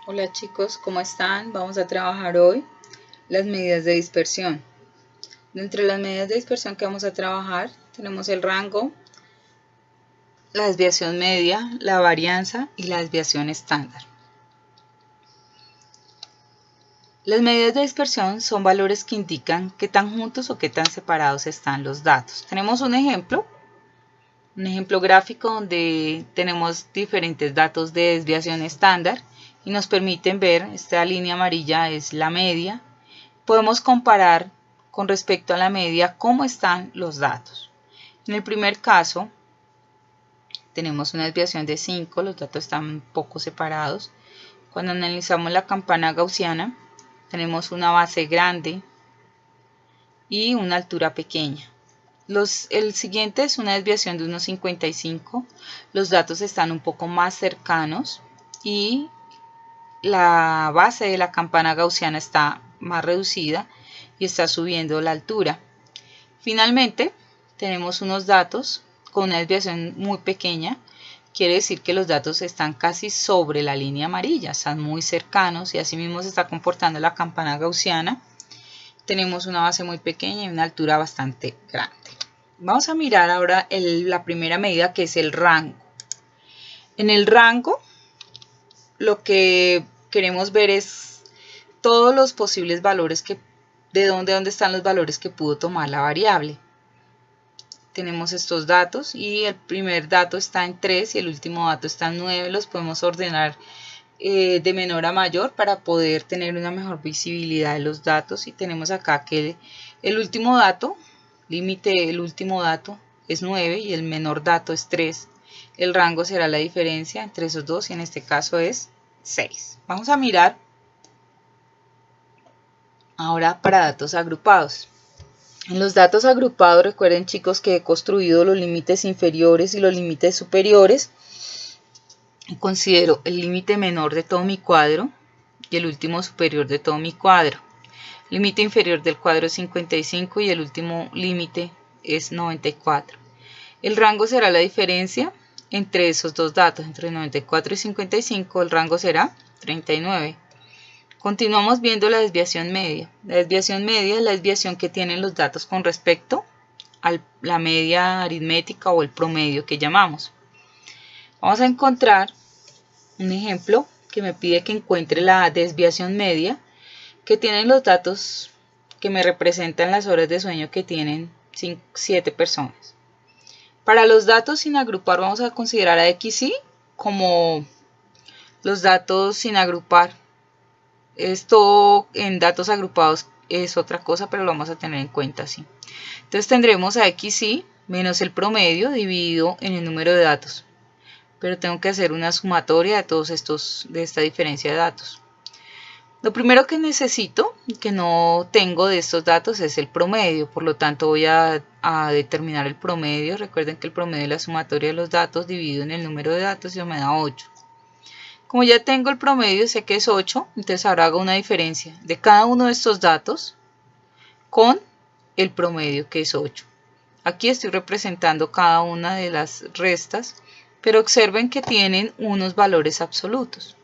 Hola chicos, ¿cómo están? Vamos a trabajar hoy las medidas de dispersión. Entre las medidas de dispersión que vamos a trabajar tenemos el rango, la desviación media, la varianza y la desviación estándar. Las medidas de dispersión son valores que indican qué tan juntos o qué tan separados están los datos. Tenemos un ejemplo gráfico donde tenemos diferentes datos de desviación estándar y nos permiten ver, esta línea amarilla es la media. Podemos comparar con respecto a la media cómo están los datos. En el primer caso tenemos una desviación de 5, los datos están un poco separados. Cuando analizamos la campana gaussiana tenemos una base grande y una altura pequeña. El siguiente es una desviación de 1,55, los datos están un poco más cercanos y la base de la campana gaussiana está más reducida y está subiendo la altura. Finalmente, tenemos unos datos con una desviación muy pequeña, quiere decir que los datos están casi sobre la línea amarilla, están muy cercanos y así mismo se está comportando la campana gaussiana. Tenemos una base muy pequeña y una altura bastante grande. Vamos a mirar ahora la primera medida, que es el rango. En el rango, lo que queremos ver es todos los posibles valores de dónde están los valores que pudo tomar la variable. Tenemos estos datos y el primer dato está en 3 y el último dato está en 9. Los podemos ordenar de menor a mayor para poder tener una mejor visibilidad de los datos. Y tenemos acá que el último dato, el último dato es 9 y el menor dato es 3. El rango será la diferencia entre esos dos y en este caso es 6. Vamos a mirar ahora para datos agrupados. En los datos agrupados, recuerden chicos que he construido los límites inferiores y los límites superiores. Considero el límite menor de todo mi cuadro y el último superior de todo mi cuadro. El límite inferior del cuadro es 55 y el último límite es 94. El rango será la diferencia entre esos dos datos, entre 94 y 55, el rango será 39. Continuamos viendo la desviación media. La desviación media es la desviación que tienen los datos con respecto a la media aritmética o el promedio que llamamos. Vamos a encontrar un ejemplo que me pide que encuentre la desviación media que tienen los datos que me representan las horas de sueño que tienen 7 personas. Para los datos sin agrupar vamos a considerar a XY como los datos sin agrupar. Esto en datos agrupados es otra cosa, pero lo vamos a tener en cuenta así. Entonces tendremos a XY menos el promedio dividido en el número de datos. Pero tengo que hacer una sumatoria de todos de esta diferencia de datos. Lo primero que necesito y que no tengo de estos datos es el promedio, por lo tanto voy a determinar el promedio. Recuerden que el promedio es la sumatoria de los datos dividido en el número de datos y me da 8. Como ya tengo el promedio, sé que es 8, entonces ahora hago una diferencia de cada uno de estos datos con el promedio, que es 8. Aquí estoy representando cada una de las restas, pero observen que tienen unos valores absolutos.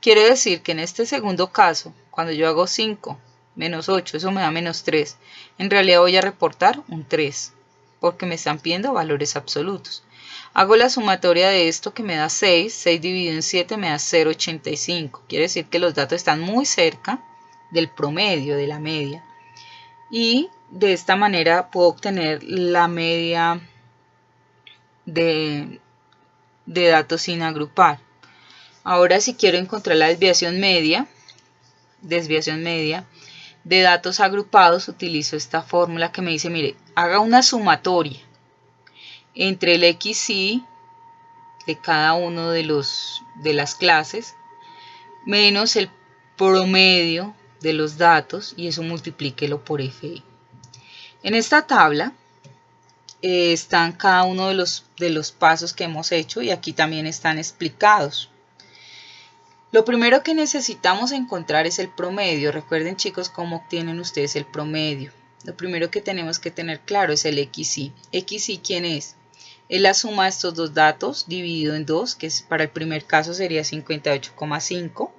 Quiere decir que en este segundo caso, cuando yo hago 5 menos 8, eso me da menos 3. En realidad voy a reportar un 3, porque me están pidiendo valores absolutos. Hago la sumatoria de esto que me da 6. 6 dividido en 7 me da 0,85. Quiere decir que los datos están muy cerca del promedio, de la media. Y de esta manera puedo obtener la media de datos sin agrupar. Ahora si quiero encontrar la desviación media de datos agrupados, utilizo esta fórmula que me dice, mire, haga una sumatoria entre el XY de cada uno de las clases menos el promedio de los datos y eso multiplíquelo por FI. En esta tabla están cada uno de los pasos que hemos hecho y aquí también están explicados. Lo primero que necesitamos encontrar es el promedio. Recuerden chicos cómo obtienen ustedes el promedio. Lo primero que tenemos que tener claro es el XY. ¿XY quién es? Es la suma de estos dos datos dividido en 2, que para el primer caso sería 58,5.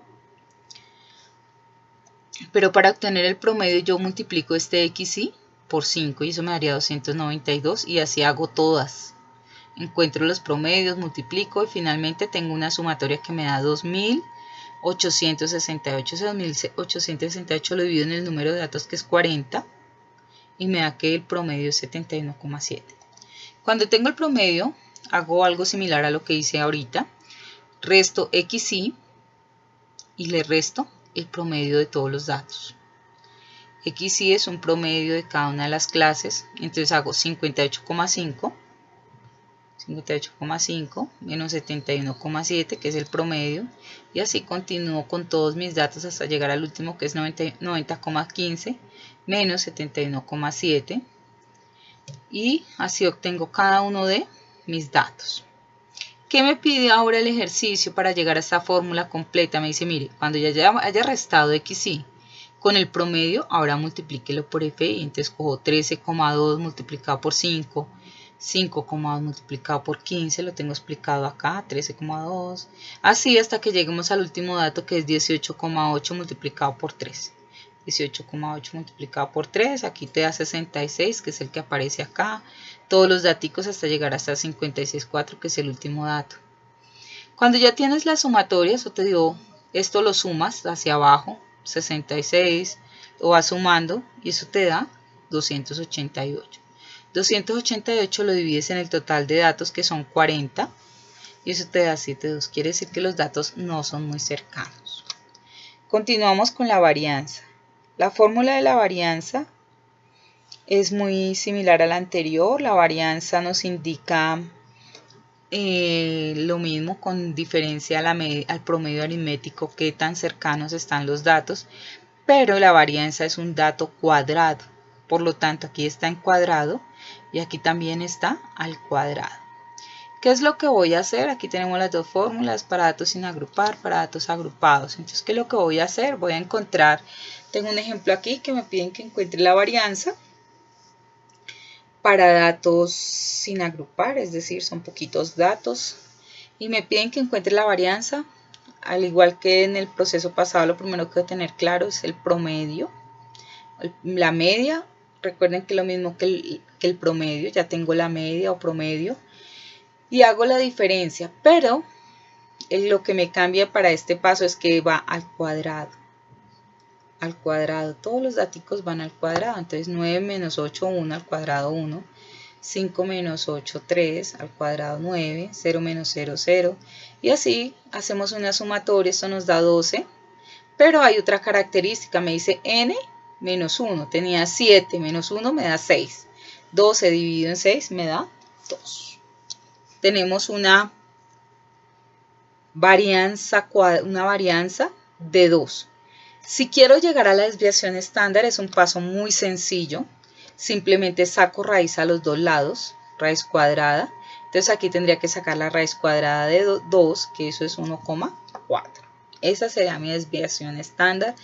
pero para obtener el promedio yo multiplico este XY por 5 y eso me daría 292 y así hago todas. Encuentro los promedios, multiplico y finalmente tengo una sumatoria que me da 2868. Ese 2868 lo divido en el número de datos que es 40 y me da que el promedio es 71,7. Cuando tengo el promedio hago algo similar a lo que hice ahorita. Resto XY y le resto el promedio de todos los datos. XY es un promedio de cada una de las clases, entonces hago 58,5 menos 71,7 que es el promedio y así continúo con todos mis datos hasta llegar al último que es 90,15 menos 71,7 y así obtengo cada uno de mis datos. ¿Qué me pide ahora el ejercicio para llegar a esta fórmula completa? Me dice, mire, cuando ya haya restado XY con el promedio, ahora multiplíquelo por FI. Entonces cojo 13,2 multiplicado por 5, 5,2 multiplicado por 15, lo tengo explicado acá, 13,2. Así hasta que lleguemos al último dato que es 18,8 multiplicado por 3. 18,8 multiplicado por 3, aquí te da 66, que es el que aparece acá. Todos los datos hasta llegar hasta 56,4, que es el último dato. Cuando ya tienes la sumatoria, eso te dio, esto lo sumas hacia abajo, 66, lo vas sumando y eso te da 288. 288 lo divides en el total de datos que son 40 y eso te da 7,2. Quiere decir que los datos no son muy cercanos. Continuamos con la varianza. La fórmula de la varianza es muy similar a la anterior. La varianza nos indica lo mismo con diferencia al promedio aritmético, qué tan cercanos están los datos, pero la varianza es un dato cuadrado. Por lo tanto, aquí está en cuadrado y aquí también está al cuadrado. ¿Qué es lo que voy a hacer? Aquí tenemos las dos fórmulas para datos sin agrupar, para datos agrupados. Entonces, ¿qué es lo que voy a hacer? Voy a encontrar, tengo un ejemplo aquí que me piden que encuentre la varianza para datos sin agrupar, es decir, son poquitos datos. Y me piden que encuentre la varianza, al igual que en el proceso pasado, lo primero que voy a tener claro es el promedio, la media. Recuerden que es lo mismo que el promedio, ya tengo la media o promedio. Y hago la diferencia, pero lo que me cambia para este paso es que va al cuadrado. Al cuadrado, todos los datos van al cuadrado. Entonces 9 menos 8, 1 al cuadrado 1. 5 menos 8, 3 al cuadrado 9. 0 menos 0, 0. Y así hacemos una sumatoria. Esto nos da 12. Pero hay otra característica. Me dice n menos 1. Tenía 7 menos 1 me da 6. 12 dividido en 6 me da 2. Tenemos una varianza de 2. Si quiero llegar a la desviación estándar es un paso muy sencillo. Simplemente saco raíz a los dos lados, raíz cuadrada. Entonces aquí tendría que sacar la raíz cuadrada de 2, que eso es 1,4. Esa sería mi desviación estándar.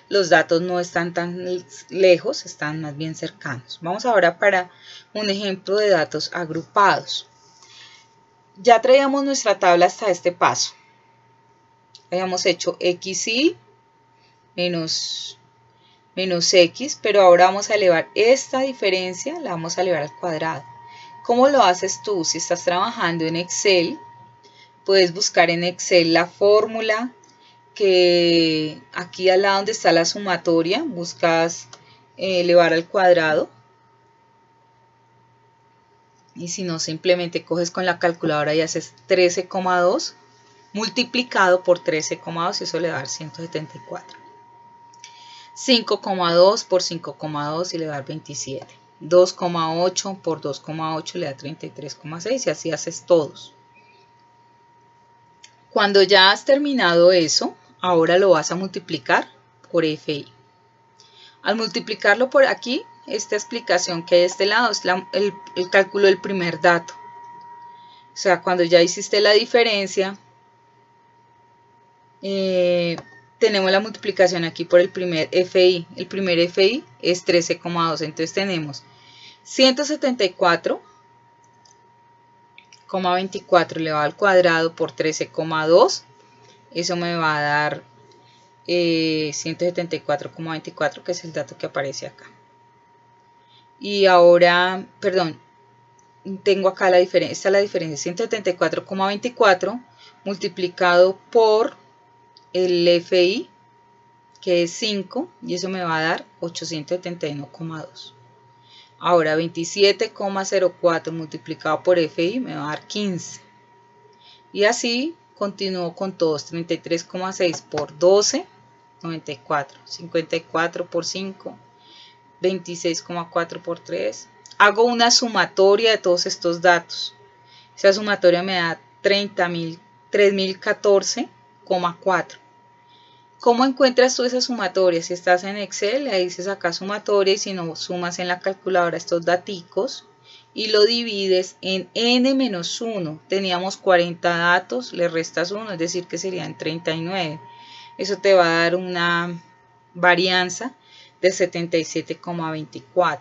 Los datos no están tan lejos, están más bien cercanos. Vamos ahora para un ejemplo de datos agrupados. Ya traíamos nuestra tabla hasta este paso. Habíamos hecho XY menos X, pero ahora vamos a elevar esta diferencia, la vamos a elevar al cuadrado. ¿Cómo lo haces tú? Si estás trabajando en Excel, puedes buscar en Excel la fórmula que aquí al lado donde está la sumatoria, buscas elevar al cuadrado. Y si no, simplemente coges con la calculadora y haces 13,2 multiplicado por 13,2 y eso le va a dar 174. 5,2 por 5,2 y le va a dar 27. 2,8 por 2,8 le da 33,6 y así haces todos. Cuando ya has terminado eso, ahora lo vas a multiplicar por FI. Al multiplicarlo por aquí, esta explicación que hay de este lado es el cálculo del primer dato. O sea, cuando ya hiciste la diferencia, tenemos la multiplicación aquí por el primer FI. El primer FI es 13,2. Entonces tenemos 174,24 elevado al cuadrado por 13,2. Eso me va a dar 174,24, que es el dato que aparece acá. Y ahora, perdón, tengo acá la diferencia, esta es la diferencia, 174,24 multiplicado por el FI, que es 5, y eso me va a dar 871,2. Ahora 27,04 multiplicado por FI me va a dar 15. Y así continúo con todos. 33,6 por 12, 94. 54 por 5, 26,4 por 3. Hago una sumatoria de todos estos datos. Esa sumatoria me da 3014,4. ¿Cómo encuentras tú esa sumatoria? Si estás en Excel, le dices acá sumatoria, y si no, sumas en la calculadora estos daticos y lo divides en n-1. Teníamos 40 datos, le restas 1, es decir que serían 39. Eso te va a dar una varianza de 77,24.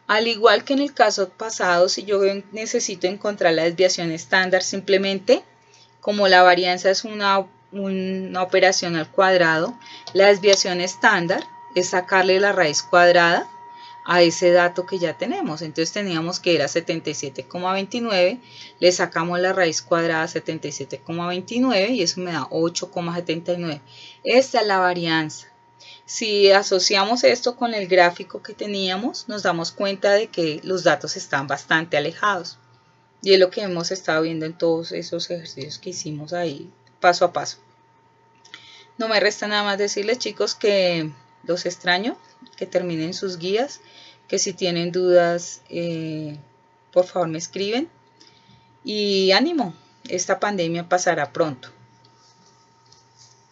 Al igual que en el caso pasado, si yo necesito encontrar la desviación estándar, simplemente como la varianza es una operación al cuadrado, la desviación estándar es sacarle la raíz cuadrada a ese dato que ya tenemos. Entonces teníamos que era 77,29, le sacamos la raíz cuadrada a 77,29 y eso me da 8,79. Esta es la varianza. Si asociamos esto con el gráfico que teníamos, nos damos cuenta de que los datos están bastante alejados. Y es lo que hemos estado viendo en todos esos ejercicios que hicimos ahí, paso a paso. No me resta nada más decirles, chicos, que los extraño, que terminen sus guías, que si tienen dudas, por favor me escriben. Y ánimo, esta pandemia pasará pronto.